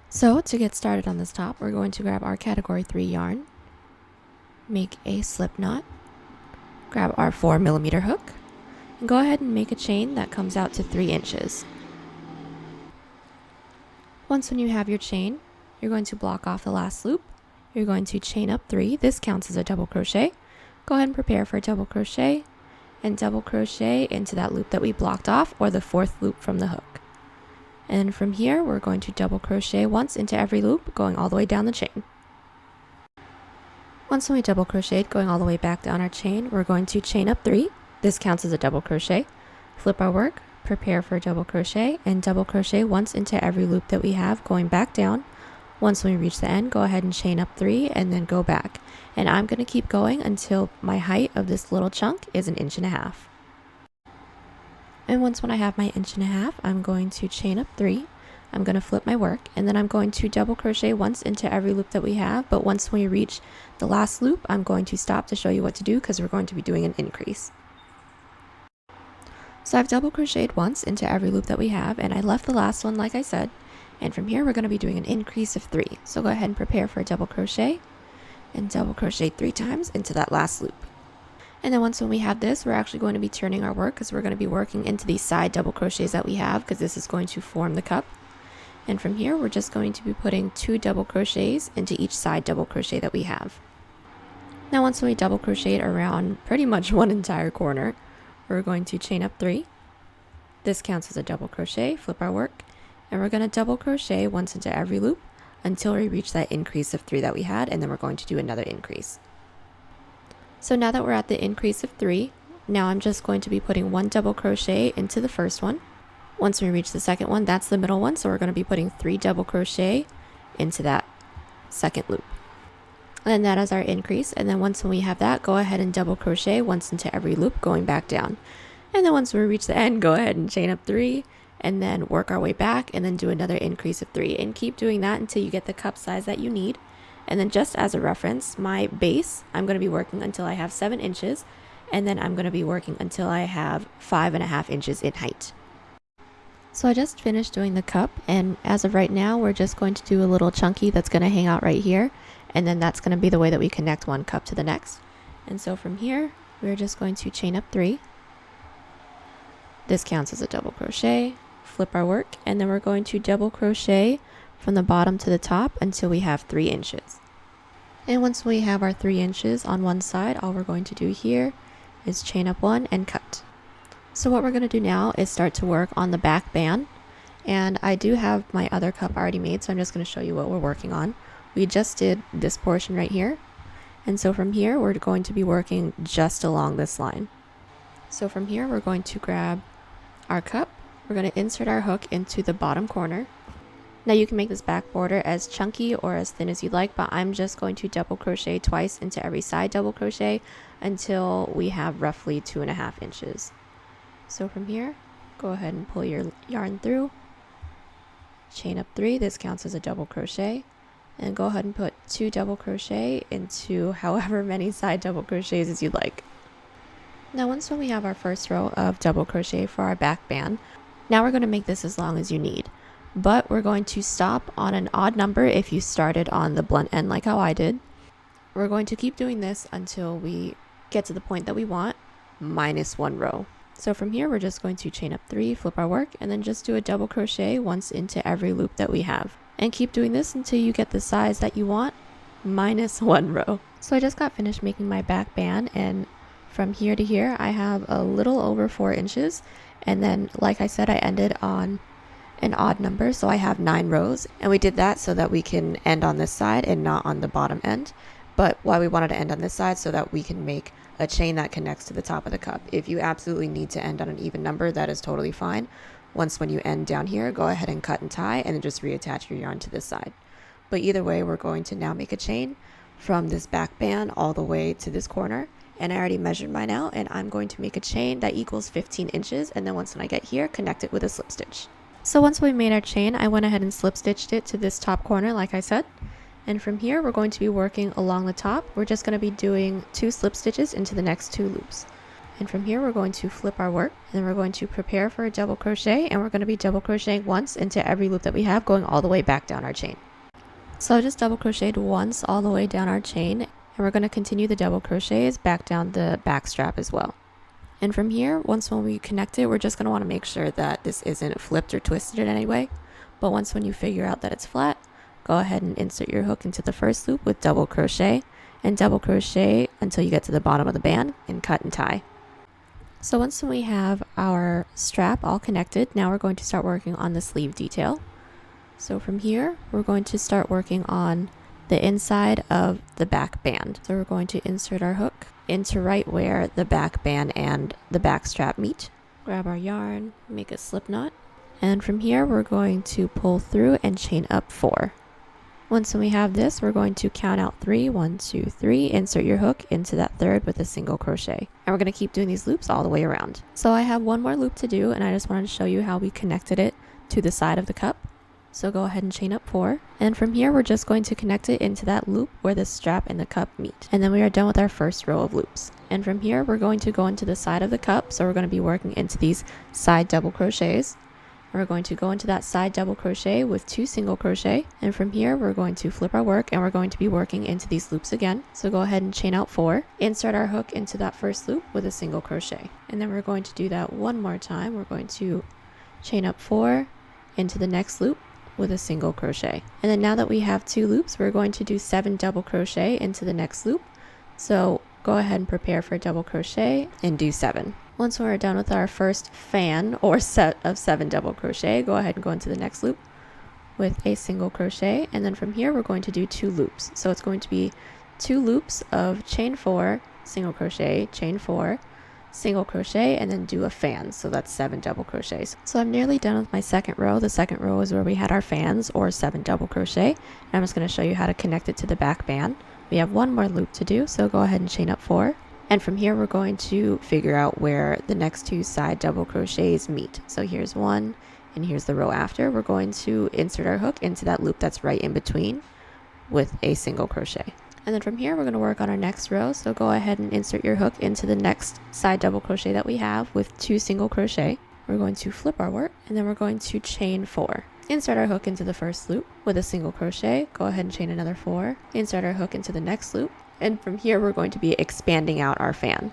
So to get started on this top, we're going to grab our category 3 yarn, make a slip knot, grab our 4mm hook, and go ahead and make a chain that comes out to 3 inches. Once when you have your chain, you're going to block off the last loop. You're going to chain up 3. This counts as a double crochet. Go ahead and prepare for a double crochet and double crochet into that loop that we blocked off, or the 4th loop from the hook. And from here, we're going to double crochet once into every loop, going all the way down the chain. Once we double crocheted, going all the way back down our chain, we're going to chain up 3. This counts as a double crochet. Flip our work, prepare for a double crochet, and double crochet once into every loop that we have, going back down. Once we reach the end, go ahead and chain up 3 and then go back. And I'm going to keep going until my height of this little chunk is 1.5 inches. And once when I have my 1.5 inches, I'm going to chain up 3. I'm going to flip my work, and then I'm going to double crochet once into every loop that we have. But once we reach the last loop, I'm going to stop to show you what to do, because we're going to be doing an increase. So I've double crocheted once into every loop that we have, and I left the last one like I said. And from here, we're going to be doing an increase of 3. So go ahead and prepare for a double crochet and double crochet 3 times into that last loop. And then once when we have this, we're actually going to be turning our work, because we're going to be working into these side double crochets that we have, because this is going to form the cup. And from here, we're just going to be putting 2 double crochets into each side double crochet that we have. Now once we double crochet around pretty much one entire corner, we're going to chain up 3. This counts as a double crochet, flip our work, and we're going to double crochet once into every loop until we reach that increase of 3 that we had, and then we're going to do another increase. So now that we're at the increase of 3, now I'm just going to be putting 1 double crochet into the first one. Once we reach the second one, that's the middle one, so we're going to be putting 3 double crochet into that second loop. And then that is our increase, and then once we have that, go ahead and double crochet once into every loop, going back down. And then once we reach the end, go ahead and chain up 3, and then work our way back, and then do another increase of 3, and keep doing that until you get the cup size that you need. And then just as a reference, my base, I'm going to be working until I have 7 inches, and then I'm going to be working until I have 5.5 inches in height. So I just finished doing the cup, and as of right now, we're just going to do a little chunky that's going to hang out right here, and then that's going to be the way that we connect one cup to the next. And so from here, we're just going to chain up 3. This counts as a double crochet, flip our work, and then we're going to double crochet from the bottom to the top until we have 3 inches. And once we have our 3 inches on one side, all we're going to do here is chain up 1 and cut. So what we're going to do now is start to work on the back band, and I do have my other cup already made, so I'm just going to show you what we're working on. We just did this portion right here, and so from here we're going to be working just along this line. So from here we're going to grab our cup, we're going to insert our hook into the bottom corner. Now you can make this back border as chunky or as thin as you'd like, but I'm just going to double crochet twice into every side double crochet until we have roughly 2.5 inches. So from here, go ahead and pull your yarn through, chain up 3, this counts as a double crochet, and go ahead and put 2 double crochet into however many side double crochets as you'd like. Now once when we have our first row of double crochet for our back band, now we're going to make this as long as you need. But we're going to stop on an odd number if you started on the blunt end like how I did. We're going to keep doing this until we get to the point that we want, minus 1 row. So from here, we're just going to chain up 3, flip our work, and then just do a double crochet once into every loop that we have. And keep doing this until you get the size that you want, minus 1 row. So I just got finished making my back band, and from here to here, I have a little over 4 inches. And then, like I said, I ended on an odd number, so I have 9 rows, and we did that so that we can end on this side and not on the bottom end. But why we wanted to end on this side, so that we can make a chain that connects to the top of the cup. If you absolutely need to end on an even number, that is totally fine. Once when you end down here, go ahead and cut and tie, and then just reattach your yarn to this side. But either way, we're going to now make a chain from this back band all the way to this corner, and I already measured mine out, and I'm going to make a chain that equals 15 inches, and then once when I get here, connect it with a slip stitch. So once we made our chain, I went ahead and slip stitched it to this top corner like I said, and from here we're going to be working along the top. We're just going to be doing 2 slip stitches into the next 2 loops. And from here, we're going to flip our work, and then we're going to prepare for a double crochet, and we're going to be double crocheting once into every loop that we have, going all the way back down our chain. So I just double crocheted once all the way down our chain, and we're going to continue the double crochets back down the back strap as well. And from here, when we connect it, we're just going to want to make sure that this isn't flipped or twisted in any way. But when you figure out that it's flat, go ahead and insert your hook into the first loop with double crochet, and double crochet until you get to the bottom of the band, and cut and tie. So once we have our strap all connected, now we're going to start working on the sleeve detail. So from here, we're going to start working on the inside of the back band. So we're going to insert our hook into right where the back band and the back strap meet. Grab our yarn, make a slip knot, and from here we're going to pull through and chain up 4. Once we have this, we're going to count out 3, 1, 2, 3, insert your hook into that third with a single crochet. And we're going to keep doing these loops all the way around. So I have one more loop to do, and I just wanted to show you how we connected it to the side of the cup. So go ahead and chain up 4. And from here, we're just going to connect it into that loop where the strap and the cup meet. And then we are done with our first row of loops. And from here, we're going to go into the side of the cup. So we're going to be working into these side double crochets. We're going to go into that side double crochet with 2 single crochet, and from here we're going to flip our work, and we're going to be working into these loops again. So go ahead and chain out 4, insert our hook into that first loop with a single crochet, and then we're going to do that one more time. We're going to chain up 4 into the next loop with a single crochet, and then now that we have 2 loops, we're going to do 7 double crochet into the next loop. So go ahead and prepare for a double crochet and do 7. Once we're done with our first fan or set of 7 double crochet, go ahead and go into the next loop with a single crochet, and then from here we're going to do 2 loops. So it's going to be 2 loops of chain 4, single crochet, chain 4, single crochet, and then do a fan. So that's 7 double crochets. So I'm nearly done with my second row. The second row is where we had our fans or 7 double crochet, and I'm just going to show you how to connect it to the back band. We have one more loop to do, so go ahead and chain up 4. And from here, we're going to figure out where the next 2 side double crochets meet. So here's one, and here's the row after. We're going to insert our hook into that loop that's right in between with a single crochet. And then from here, we're going to work on our next row. So go ahead and insert your hook into the next side double crochet that we have with 2 single crochet. We're going to flip our work, and then we're going to chain 4. Insert our hook into the first loop with a single crochet. Go ahead and chain another 4. Insert our hook into the next loop. And from here, we're going to be expanding out our fan.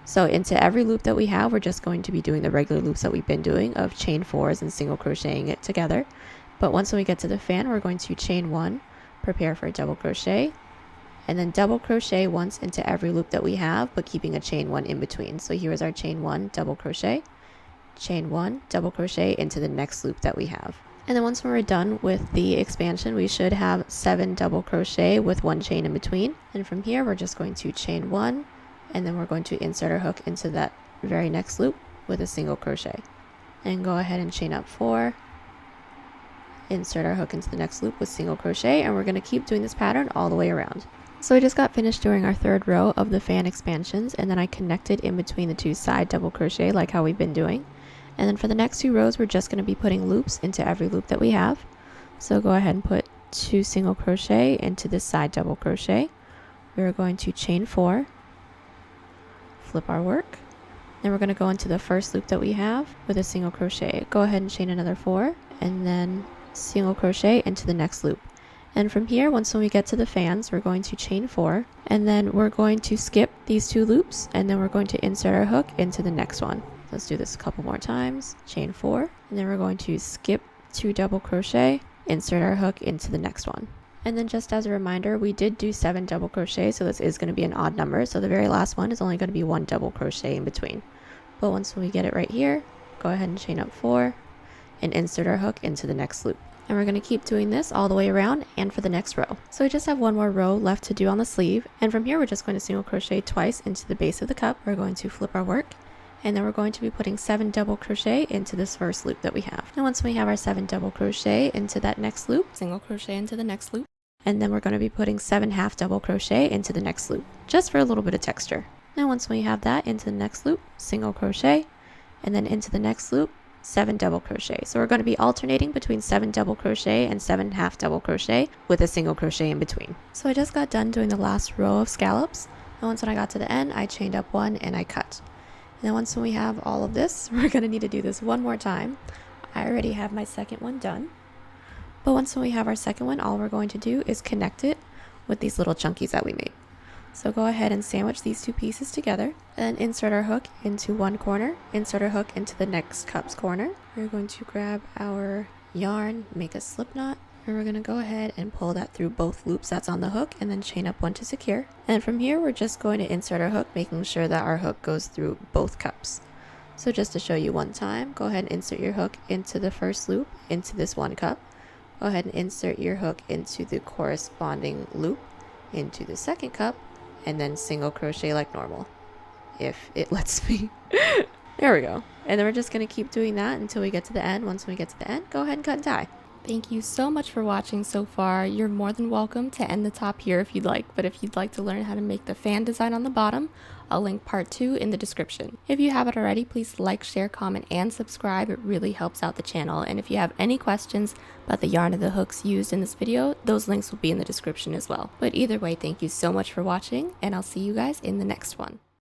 So into every loop that we have, we're just going to be doing the regular loops that we've been doing of chain 4s and single crocheting it together. But once we get to the fan, we're going to chain 1, prepare for a double crochet, and then double crochet once into every loop that we have, but keeping a chain 1 in between. So here's our chain 1, double crochet, chain 1, double crochet into the next loop that we have. And then once we're done with the expansion, we should have 7 double crochet with 1 chain in between. And from here, we're just going to chain 1, and then we're going to insert our hook into that very next loop with a single crochet. And go ahead and chain up 4, insert our hook into the next loop with single crochet, and we're going to keep doing this pattern all the way around. So we just got finished doing our third row of the fan expansions, and then I connected in between the 2 side double crochet like how we've been doing. And then for the next 2 rows, we're just going to be putting loops into every loop that we have. So go ahead and put 2 single crochet into this side double crochet. We're going to chain 4, flip our work. Then we're going to go into the first loop that we have with a single crochet. Go ahead and chain another 4, and then single crochet into the next loop. And from here, once we get to the fans, we're going to chain 4, and then we're going to skip these 2 loops, and then we're going to insert our hook into the next one. Let's do this a couple more times. Chain 4, and then we're going to skip 2 double crochet, insert our hook into the next one. And then just as a reminder, we did do 7 double crochet, so this is going to be an odd number. So the very last one is only going to be 1 double crochet in between. But once we get it right here, go ahead and chain up 4 and insert our hook into the next loop. And we're going to keep doing this all the way around and for the next row. So we just have one more row left to do on the sleeve. And from here, we're just going to single crochet twice into the base of the cup. We're going to flip our work, and then we're going to be putting 7 double crochet into this first loop that we have. And once we have our 7 double crochet into that next loop, single crochet into the next loop, and then we're going to be putting 7 half double crochet into the next loop, just for a little bit of texture. Now once we have that into the next loop, single crochet, and then into the next loop, 7 double crochet. So we're going to be alternating between 7 double crochet and 7 half double crochet with a single crochet in between. So I just got done doing the last row of scallops, and once when I got to the end, I chained up 1 and I cut. And then once we have all of this, we're going to need to do this one more time. I already have my second one done. But once we have our second one, all we're going to do is connect it with these little chunkies that we made. So go ahead and sandwich these two pieces together and insert our hook into one corner, insert our hook into the next cup's corner. We're going to grab our yarn, make a slip knot, and we're going to go ahead and pull that through both loops that's on the hook and then chain up one to secure. And from here, we're just going to insert our hook, making sure that our hook goes through both cups. So just to show you one time, go ahead and insert your hook into the first loop, into this one cup. Go ahead and insert your hook into the corresponding loop, into the second cup, and then single crochet like normal, if it lets me. There we go. And then we're just going to keep doing that until we get to the end. Once we get to the end, go ahead and cut and tie. Thank you so much for watching so far. You're more than welcome to end the top here if you'd like, but if you'd like to learn how to make the fan design on the bottom, I'll link part 2 in the description. If you haven't already, please like, share, comment, and subscribe. It really helps out the channel. And if you have any questions about the yarn and the hooks used in this video, those links will be in the description as well. But either way, thank you so much for watching, and I'll see you guys in the next one.